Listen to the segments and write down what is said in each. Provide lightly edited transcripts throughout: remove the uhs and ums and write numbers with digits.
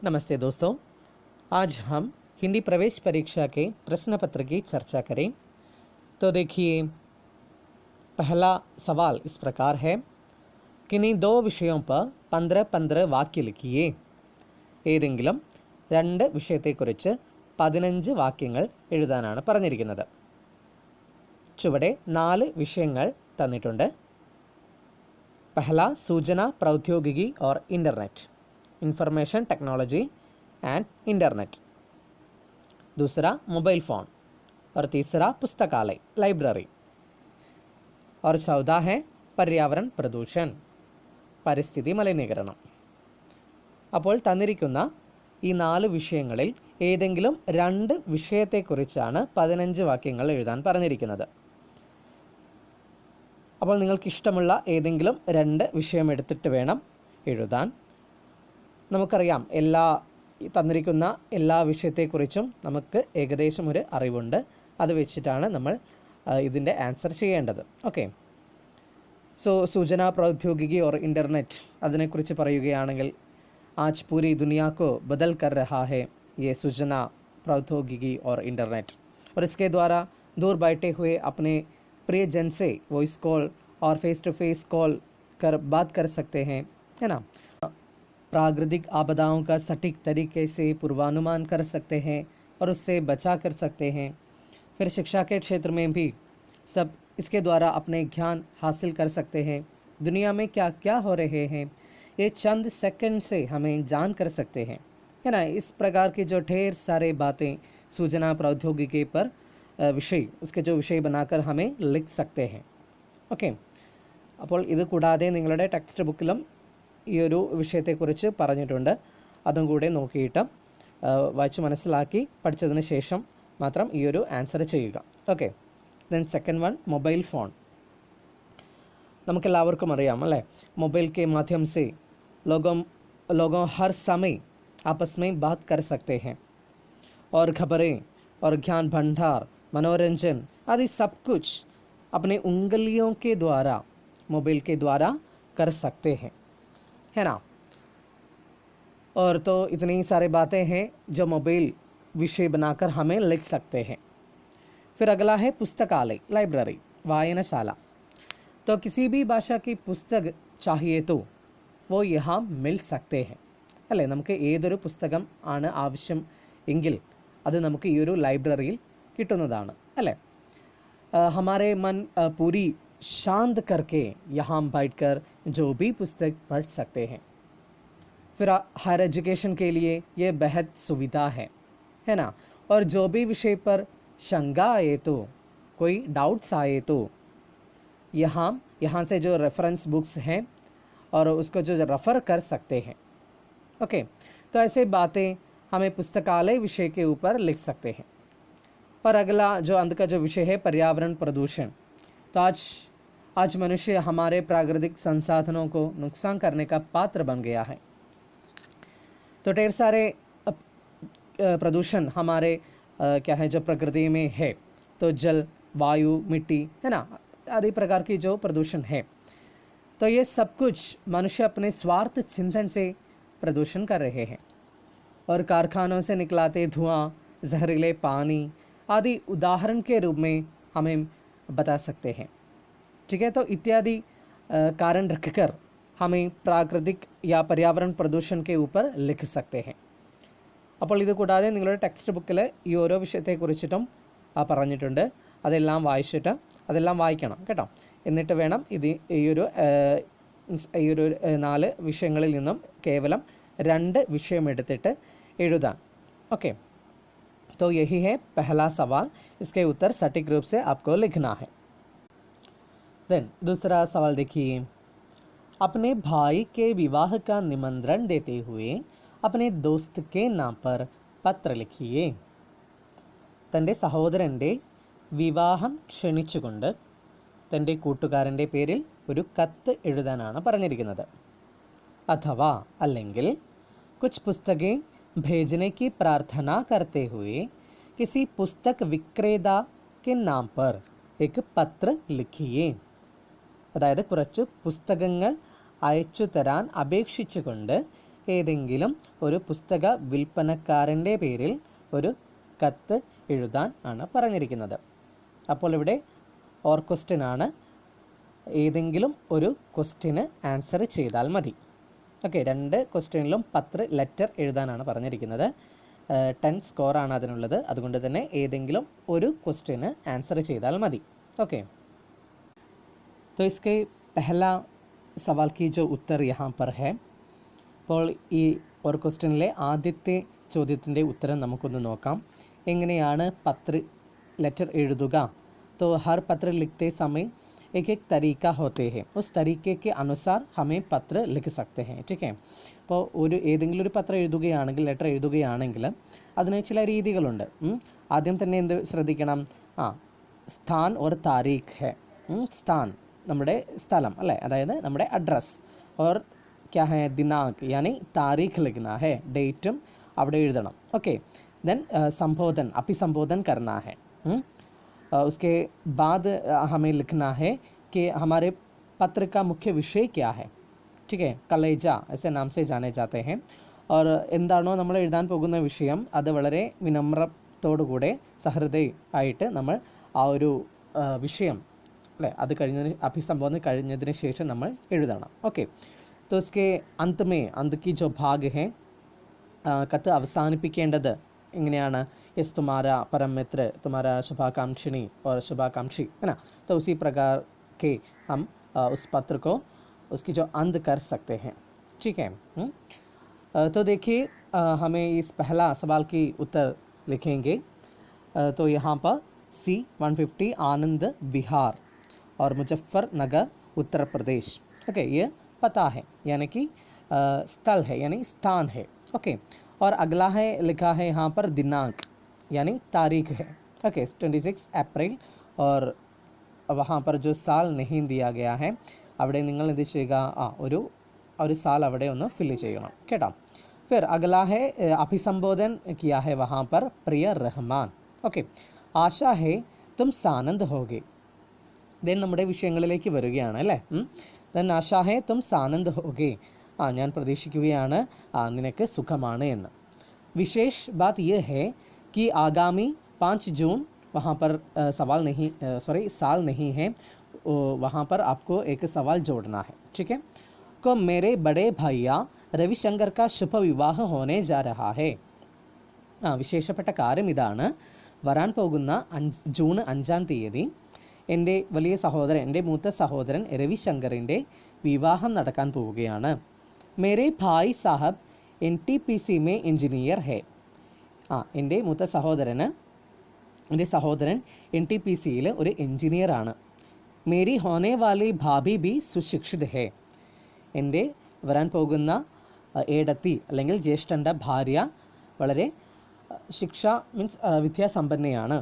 नमस्ते दोस्तों, आज हम हिंदी प्रवेश परीक्षा के प्रश्न पत्र की चर्चा करें। तो देखिए, पहला सवाल इस प्रकार है, किन्हीं दो विषयों पर 15-15 വാക്യം लिखिए। ഏതെങ്കിലും രണ്ട് വിഷയത്തെക്കുറിച്ച് 15 വാക്യങ്ങൾ എഴുതാനാണ് പറഞ്ഞിരിക്കുന്നത്. ചുവടെ 4 വിഷയങ്ങൾ തന്നിട്ടുണ്ട്. पहला सूचना प्रौद्योगिकी और internet, information technology and internet. दूसरा मोबाइल फ़ोन और तीसरा पुस्तकालय लाइब्रेरी. और चौथा है पर्यावरण प्रदूषण, പരിസ്ഥിതി മലിനീകരണം. അപ്പോൾ തന്നിരിക്കുന്ന ഈ 4 വിഷയങ്ങളിൽ ഏതെങ്കിലും 2 വിഷയത്തെക്കുറിച്ചാണ് 15 വാക്യങ്ങൾ എഴുതാൻ പറഞ്ഞിരിക്കുന്നത്. അപ്പോൾ നിങ്ങൾക്കിഷ്ടമുള്ള ഏതെങ്കിലും 2 വിഷയം എടുത്തിട്ട് വേണം എഴുതാൻ. നമുക്കറിയാം, തന്നിരിക്കുന്ന എല്ലാ വിഷയത്തെക്കുറിച്ചും നമുക്ക് ഏകദേശം ഒരു അറിവുണ്ട്. അത് വെച്ചിട്ടാണ് നമ്മൾ ഇതിൻ്റെ ആൻസർ ചെയ്യേണ്ടത്. ഓക്കെ, സോ സൂചന പ്രൗദ്യോഗികി और इंटरनेट അതിനെക്കുറിച്ച് പറയുകയാണെങ്കിൽ, आज पूरी दुनिया को बदल कर रहा है ये सूचना प्रौद्योगिकी और इंटरनेट, और इसके द्वारा दूर बैठे हुए अपने प्रियजन से वॉइस कॉल और फेस टू फेस कॉल कर बात कर सकते हैं, है ना. प्राकृतिक आपदाओं का सटीक तरीके से पूर्वानुमान कर सकते हैं और उससे बचा कर सकते हैं. फिर शिक्षा के क्षेत्र में भी सब इसके द्वारा अपने ज्ञान हासिल कर सकते हैं. दुनिया में क्या क्या हो रहे हैं ये चंद सेकंड से हमें जान कर सकते हैं, है ना. इस प्रकार की जो ढेर सारे बातें सूचना प्रौद्योगिकी पर विषय, उसके जो विषय बनाकर हमें लिख सकते हैं. ഓക്കെ, അപ്പോൾ ഇത് കൂടാതെ നിങ്ങളുടെ ടെക്സ്റ്റ് ബുക്കിലും ഈ ഒരു വിഷയത്തെക്കുറിച്ച് പറഞ്ഞിട്ടുണ്ട്. അതും കൂടെ നോക്കിയിട്ട് വായിച്ച് മനസ്സിലാക്കി പഠിച്ചതിന് ശേഷം മാത്രം ഈ ഒരു ആൻസർ ചെയ്യുക. Okay, then second one mobile phone. നമുക്കെല്ലാവർക്കും അറിയാം അല്ലേ, മൊബൈൽ के माध्यम से लोगों हर समय आपस में बात कर सकते हैं और खबरें और ज्ञान भंडार, मनोरंजन आदि सब कुछ अपने उंगलियों के द्वारा, मोबाइल के द्वारा कर सकते हैं, है ना. और तो इतनी सारी बातें हैं जो मोबाइल विषय बनाकर हमें लिख सकते हैं. फिर अगला है पुस्तकालय लाइब्रेरी, वायनशाला. तो किसी भी भाषा की पुस्तक चाहिए तो वो यहाँ मिल सकते हैं, അല്ലേ. നമുക്ക് ഏതൊരു പുസ്തകം ആണ് ആവശ്യം എങ്കിൽ അത് നമുക്ക് ഈ ഒരു ലൈബ്രറിയിൽ കിട്ടുന്നതാണ്, അല്ലേ. हमारे मन पूरी शांत करके यहाँ बैठकर जो भी पुस्तक पढ़ सकते हैं. फिर हायर एजुकेशन के लिए ये बेहद सुविधा है ना. और जो भी विषय पर शंका आए तो, कोई डाउट्स आए तो यहाँ से जो रेफरेंस बुक्स हैं और उसको जो रेफ़र कर सकते हैं. ओके, तो ऐसे बातें हमें पुस्तकालय विषय के ऊपर लिख सकते हैं. और अगला जो अंत का जो विषय है पर्यावरण प्रदूषण. तो आज मनुष्य हमारे प्राकृतिक संसाधनों को नुकसान करने का पात्र बन गया है. तो ढेर सारे प्रदूषण हमारे क्या है जो प्रकृति में है. तो जल, वायु, मिट्टी, है ना, आदि प्रकार की जो प्रदूषण है, तो ये सब कुछ मनुष्य अपने स्वार्थ चिंतन से प्रदूषण कर रहे हैं. और कारखानों से निकलाते धुआं, जहरीले पानी आदि उदाहरण के रूप में हमें बता सकते हैं. ठीक है, तो इत्यादि कारण रखकर हमें प्राकृतिक या पर्यावरण प्रदूषण के ऊपर लिख सकते हैं. അപ്പോൾ ഇത് കൂടാതെ നിങ്ങളുടെ ടെക്സ്റ്റ് ബുക്കിൽ ഈ ഓരോ വിഷയത്തെക്കുറിച്ചിട്ടും പറഞ്ഞിട്ടുണ്ട്. അതെല്ലാം വായിക്കണം കേട്ടോ. എന്നിട്ട് വേണം ഈ ഒരു 4 വിഷയങ്ങളിൽ നിന്നും കേവലം 2 വിഷയം എടുത്തിട്ട് എഴുതാൻ. ഓക്കെ, तो यही है पहला सवाल. इसके उत्तर सटीक रूप से आपको लिखना है. देन दूसरा सवाल देखिए, अपने भाई के विवाह का निमंत्रण देते हुए अपने दोस्त के नाम पर पत्र लिखिए. തൻ്റെ സഹോദരൻ്റെ വിവാഹം ക്ഷണിച്ചുകൊണ്ട് തൻ്റെ കൂട്ടുകാരൻ്റെ പേരിൽ ഒരു കത്ത് എഴുതാനാണ് പറഞ്ഞിരിക്കുന്നത്. അഥവാ അല്ലെങ്കിൽ कुछ पुस्तकें भेजने की प्रार्थना करते हुए किसी पुस्तक विक्रेता के नाम पर एक पत्र लिखिए. അതായത് കുറച്ച് പുസ്തകങ്ങൾ അയച്ചു തരാൻ അപേക്ഷിച്ചുകൊണ്ട് ഏതെങ്കിലും ഒരു പുസ്തക വിൽപ്പനക്കാരൻ്റെ പേരിൽ ഒരു കത്ത് എഴുതാൻ ആണ് പറഞ്ഞിരിക്കുന്നത്. അപ്പോൾ ഇവിടെ ഓർ ക്വസ്റ്റ്യൻ ആണ്, ഏതെങ്കിലും ഒരു ക്വസ്റ്റ്യന് ആൻസർ ചെയ്താൽ മതി. ഓക്കെ, 2 ക്വസ്റ്റ്യനിലും പത്ര ലെറ്റർ എഴുതാനാണ് പറഞ്ഞിരിക്കുന്നത്. 10 സ്കോറാണ് അതിനുള്ളത്. അതുകൊണ്ട് തന്നെ ഏതെങ്കിലും ഒരു ക്വസ്റ്റ്യന് ആൻസർ ചെയ്താൽ മതി. ഓക്കെ, तो इसके पहला सवाल की जो उत्तर यहाँ पर है. അപ്പോൾ ഈ ഒരു ക്വസ്റ്റ്യനിലെ ആദ്യത്തെ ചോദ്യത്തിൻ്റെ ഉത്തരം നമുക്കൊന്ന് നോക്കാം. എങ്ങനെയാണ് പത്ര ലെറ്റർ എഴുതുക? तो हर पत्र लिखते समय एक एक तरीका होते हैं, उस तरीके के अनुसार हमें पत्र लिख सकते हैं. ठीक है, അപ്പോൾ ഏതെങ്കിലും ഒരു പത്രം എഴുതുകയാണെങ്കിൽ, ലെറ്റർ എഴുതുകയാണെങ്കിൽ അതിന് ചില രീതികളുണ്ട്. ആദ്യം തന്നെ എന്ത് ശ്രദ്ധിക്കണം? സ്ഥാൻ और താരീഖ് है. സ്ഥാൻ നമ്മുടെ സ്ഥലം അല്ലേ, അതായത് നമ്മുടെ അഡ്രസ്സ്. और क्या है? दिनांक यानी तारीख लिखना है, डेटुം അവിടെ എഴുതണം. ओके, देन संबोधन, अभिसंबोधन करना है. उसके बाद हमें लिखना है कि हमारे पत्र का मुख्य विषय क्या है. ठीक है, कलेजा ऐसे नाम से जाने जाते हैं. और എന്താണോ നമ്മൾ എഴുതാൻ പോകുന്ന വിഷയം അത് വളരെ വിനമ്രത്തോടുകൂടെ സഹൃദയമായിട്ട് നമ്മൾ ആ ഒരു വിഷയം അല്ലേ അത് കഴിഞ്ഞതിന് അഭിസംബോധന കഴിഞ്ഞതിന് ശേഷം നമ്മൾ എഴുതണം. ഓക്കെ, तो उसके अंत में, अंत की जो भाग है, കത്ത് അവസാനിപ്പിക്കേണ്ടത് എങ്ങനെയാണ്? യെസ് തുമാരാ परम मित्र, तुम्हारा शुभाकांक्षिणी और शुभाकांक्षी है ना. तो उसी प्रकार के हम उस पत्र को उसकी जो अंत कर सकते हैं. ठीक है, तो देखिए हमें इस पहला सवाल की उत्तर लिखेंगे. तो यहाँ पर C-150 आनंद बिहार और मुजफ्फरनगर उत्तर प्रदेश. ओके, ये पता है यानी कि स्थल है यानी स्थान है. ओके, और अगला है लिखा है यहाँ पर दिनांक यानी तारीख है. ओके, 26 अप्रैल. और वहाँ पर जो साल नहीं दिया गया है അവിടെ നിങ്ങൾ എന്ത് ചെയ്യുക? ഒരു साल അവിടെ ഒന്ന് ഫില്ല് ചെയ്യണം കേട്ടോ. फिर अगला है अभिसंबोधन किया है वहाँ पर प्रिय रहमान. ओके, आशा है तुम सानंद होगे. ദെൻ നമ്മുടെ വിഷയങ്ങളിലേക്ക് വരികയാണ് അല്ലേ. ദെൻ ആശാ ഹേ തും സാനന്ദ് ഹോഗേ, ഞാൻ പ്രതീക്ഷിക്കുകയാണ് നിനക്ക് സുഖമാണ് എന്ന്. വിശേഷ് ബാത് യേ ഹേ कि आगामी 5 जून वहाँ पर साल नहीं है, वहाँ पर आपको एक सवाल जोड़ना है. ठीक है, को मेरे बड़े भैया रविशंकर का शुभ विवाह होने जा रहा है. വിശേഷപ്പെട്ട കാര്യം ഇതാണ്, വരാൻ പോകുന്ന ജൂൺ 5-ാം തീയതി എൻ്റെ വലിയ സഹോദരൻ, എൻ്റെ മൂത്ത സഹോദരൻ രവിശങ്കറിൻ്റെ വിവാഹം നടക്കാൻ പോവുകയാണ്. മേരെ ഭായ് സാഹബ് NTPC में इंजीनियर है. എൻ്റെ മൂത്ത സഹോദരൻ NTPCയിൽ ഒരു എൻജിനീയറാണ്. മേരി ഹോനെ വാലി ഭാബി ബി സുശിക്ഷിത് ഹേ. എൻ്റെ വരാൻ പോകുന്ന ഏടത്തി അല്ലെങ്കിൽ ജ്യേഷ്ഠൻ്റെ ഭാര്യ വളരെ മീൻസ് വിദ്യാസമ്പന്നയാണ്.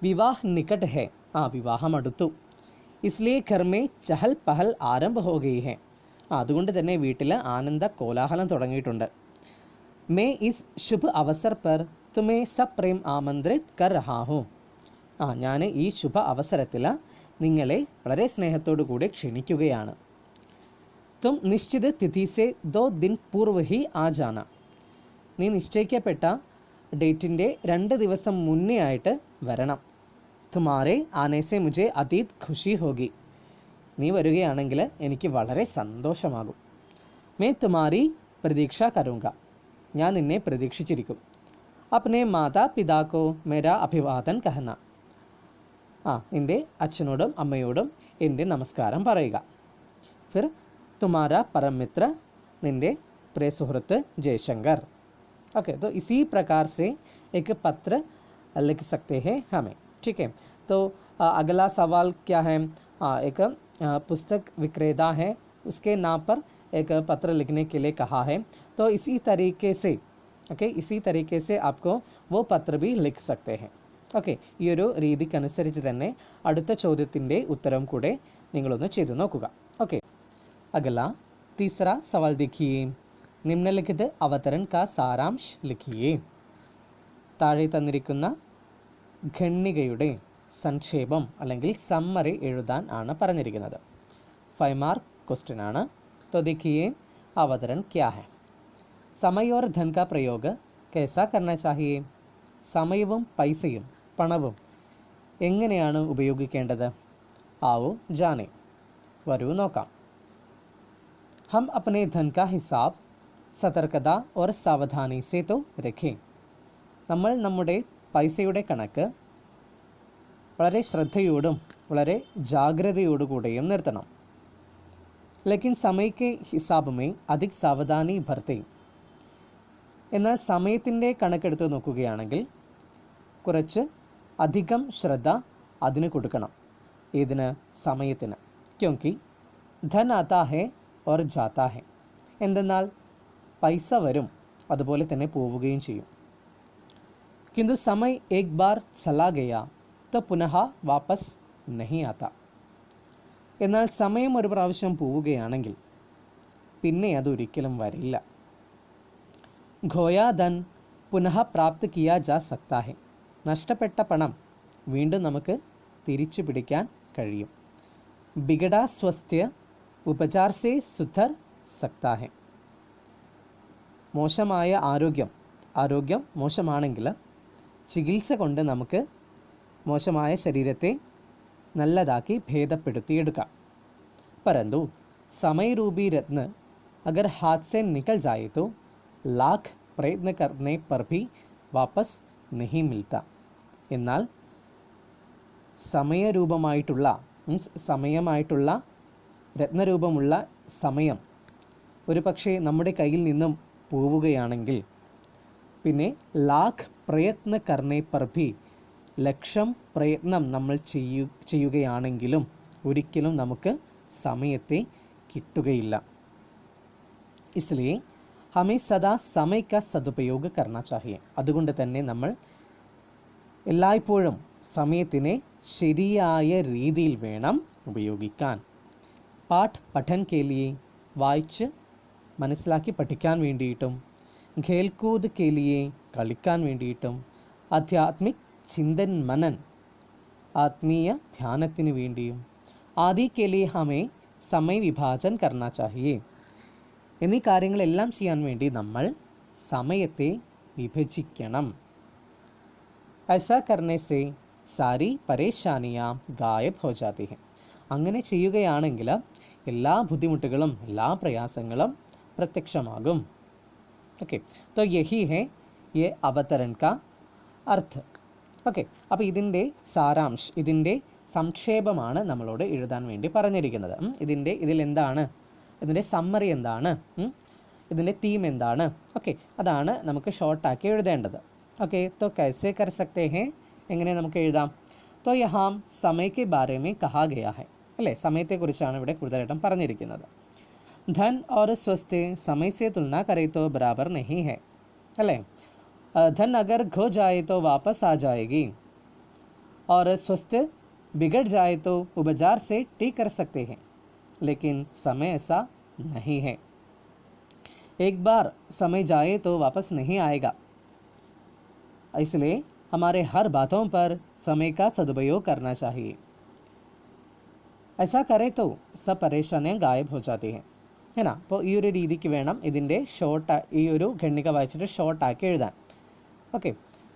വിവാഹ് നികട്ട് ഹേ, വിവാഹം അടുത്തു. ഇസ്ലിയെ ഘർ മേ ചഹൽ പഹൽ ആരംഭ ഹോ ഗയി ഹേ. അതുകൊണ്ട് തന്നെ വീട്ടിൽ ആനന്ദ കോലാഹലം തുടങ്ങിയിട്ടുണ്ട്. मैं इस शुभ अवसर पर तुम्हें सप्रेम आमंत्रित कर रहा हूँ. ഞാൻ ഈ ശുഭ അവസരത്തിൽ നിങ്ങളെ വളരെ സ്നേഹത്തോടു കൂടി ക്ഷണിക്കുകയാണ്. തും നിശ്ചിത തിഥി സെ 2 दिन पूर्व ही आ जाना. നീ നിശ്ചയിക്കപ്പെട്ട ഡേറ്റിൻ്റെ 2 ദിവസം മുന്നേ ആയിട്ട് വരണം. തുമാരെ ആനെ സെ മുझे അതീത് ഖുഷി ഹോഗി. നീ വരികയാണെങ്കിൽ എനിക്ക് വളരെ സന്തോഷമാകും. मैं तुम्हारी प्रतीक्षा करूँगा. ഞാൻ നിന്നെ പ്രതീക്ഷിച്ചിരിക്കും. അപ്നെ മാതാ പിതാക്കോ മേരാ അഭിവാദൻ കഹന. എൻ്റെ അച്ഛനോടും അമ്മയോടും എൻ്റെ നമസ്കാരം പറയുക. ഫിർ തുമാരാ परम मित्र, നിൻ്റെ പ്രിയ സുഹൃത്ത് ജയശങ്കർ. ओके, तो इसी प्रकार से एक पत्र लिख सकते हैं हमें. ठीक है, तो अगला सवाल क्या है? एक पुस्तक विक्रेता है, उसके नाम पर एक पत्र लिखने के लिए कहा है. तो इसी तरीके से आपको वो पत्र भी लिख सकते हैं. ഓക്കെ, ഈ ഒരു രീതിക്കനുസരിച്ച് തന്നെ അടുത്ത ചോദ്യത്തിൻ്റെ ഉത്തരം കൂടെ നിങ്ങളൊന്ന് ചെയ്തു നോക്കുക. ഓക്കെ, अगला तीसरा सवाल देखिए. निम्नलिखित अवतरण का सारांश लिखिए. താഴെ തന്നിരിക്കുന്ന ഖണ്ഡികയുടെ സംക്ഷേപം അല്ലെങ്കിൽ സമ്മറി എഴുതാൻ ആണ് പറഞ്ഞിരിക്കുന്നത്. 5 മാർക്ക് ക്വസ്റ്റ്യൻ ആണ്. तो देखिए अवतरण क्या है. समय और धन का प्रयोग कैसा करना चाहिए? സമയവും പൈസയും പണവും എങ്ങനെയാണ് ഉപയോഗിക്കേണ്ടത്? आओ जाने, വരൂ നോക്കാം. हम अपने धन का हिसाब सतर्कता और सावधानी से तो रखें. നമ്മൾ നമ്മുടെ പൈസയുടെ കണക്ക് വളരെ ശ്രദ്ധയോടും വളരെ ജാഗ്രതയോടുകൂടെയും നിർത്തണം. लेकिन समय के हिसाब में अधिक सावधानी बरतें. എന്നാൽ സമയത്തിൻ്റെ കണക്കെടുത്ത് നോക്കുകയാണെങ്കിൽ കുറച്ച് അധികം ശ്രദ്ധ അതിന് കൊടുക്കണം. ഏതിന്? സമയത്തിന്. ക്യോങ്കി ധൻ ആതാ ഹെ ഓർ ജാതാ ഹെ. എന്തെന്നാൽ പൈസ വരും, അതുപോലെ തന്നെ പോവുകയും ചെയ്യും. കിന്തു സമയ് ഏക് ബാർ ചലാ ഗയാ തോ പുനഃ വാപസ് നഹി ആതാ. എന്നാൽ സമയം ഒരു പ്രാവശ്യം പോവുകയാണെങ്കിൽ പിന്നെ അതൊരിക്കലും വരില്ല. ഖോയാ ധൻ പുനഃ പ്രാപ്ത് കിയാ ജാ സക്താ ഹെ. നഷ്ടപ്പെട്ട പണം വീണ്ടും നമുക്ക് തിരിച്ചു പിടിക്കാൻ കഴിയും. ബിഗഡാ സ്വസ്ഥ്യ ഉപചാർ സേ സുധർ സക്താ ഹെ. മോശമായ ആരോഗ്യം മോശമാണെങ്കിൽ ചികിത്സ കൊണ്ട് നമുക്ക് മോശമായ ശരീരത്തെ നല്ലതാക്കി ഭേദപ്പെടുത്തിയെടുക്കാം. परंतु समय रूपी रत्न अगर हाथ से निकल जाए तो लाख प्रयत्न करने पर भी वापस नहीं मिलता. എന്നാൽ സമയമായിട്ടുള്ള രത്നരൂപമുള്ള സമയം ഒരു പക്ഷേ നമ്മുടെ കയ്യിൽ നിന്നും പോവുകയാണെങ്കിൽ പിന്നെ ലാഖ് പ്രയത്ന കർണേ പർ ഭി, ലക്ഷം പ്രയത്നം നമ്മൾ ചെയ്യുകയാണെങ്കിലും ഒരിക്കലും നമുക്ക് സമയത്തെ കിട്ടുകയില്ല. ഇസ്ലിയെ ഹമേ സദാ സമയ കാ സദുപയോഗ കർണ ചാഹിയെ. അതുകൊണ്ട് തന്നെ നമ്മൾ എല്ലായ്പ്പോഴും സമയത്തിനെ ശരിയായ രീതിയിൽ വേണം ഉപയോഗിക്കാൻ. പാഠ് പഠൻ കേലിയെ, വായിച്ച് മനസ്സിലാക്കി പഠിക്കാൻ വേണ്ടിയിട്ടും, ഖേൽകൂദ് കേലിയെ, കളിക്കാൻ വേണ്ടിയിട്ടും, ആധ്യാത്മിക് ചിന്തൻ മനൻ, ആത്മീയ ധ്യാനത്തിന് വേണ്ടിയും, ആദി കേലിയെ ഹമേ സമയ വിഭാജൻ കർണ ചാഹിയെ. എന്നീ കാര്യങ്ങളെല്ലാം ചെയ്യാൻ വേണ്ടി നമ്മൾ സമയത്തെ വിഭജിക്കണം. ऐसा करने से सारी പരേശാനിയാ ഗായബ് ഹോ ജാതി ഹെ. അങ്ങനെ ചെയ്യുകയാണെങ്കിൽ എല്ലാ ബുദ്ധിമുട്ടുകളും എല്ലാ പ്രയാസങ്ങളും പ്രത്യക്ഷമാകും. ഓക്കെ, तो यही है ये അവതരൺ का अर्थ. ഓക്കെ, അപ്പോൾ ഇതിൻ്റെ സാരാംശം, ഇതിൻ്റെ സംക്ഷേപമാണ് നമ്മളോട് എഴുതാൻ വേണ്ടി പറഞ്ഞിരിക്കുന്നത്. ഇതിലെന്താണ്, ഇതിൻ്റെ സമ്മറി എന്താണ്, ഇതിൻ്റെ തീം എന്താണ്, ഓക്കെ, അതാണ് നമുക്ക് ഷോർട്ടാക്കി എഴുതേണ്ടത്. ओके, तो कैसे कर सकते हैं, എങ്ങനെ നമുക്ക് എഴുതാം? तो यहाँ समय के बारे में कहा गया है, അല്ലേ? സമയത്തെക്കുറിച്ചാണ് ഇവിടെ കൂടുതലായിട്ടും പറഞ്ഞിരിക്കുന്നത്. धन और स्वस्थ समय से तुलना करे तो बराबर नहीं है, अल्ले? धन अगर खो जाए तो वापस आ जाएगी और स्वस्थ बिगड़ जाए तो उपचार से ठीक कर सकते हैं, लेकिन समय ऐसा नहीं है. एक बार समय जाए तो वापस नहीं आएगा. इसलिए हमारे हर बातों पर समय का सदुपयोग करना चाहिए. ऐसा करें तो सब परेशानियाँ गायब हो जाती हैं, है ना? അപ്പോൾ ഈ ഒരു രീതിക്ക് വേണം ഇതിൻ്റെ ഈ ഒരു ഖണ്ഡിക വായിച്ചിട്ട് ഷോർട്ടാക്കി എഴുതാൻ. ഓക്കെ,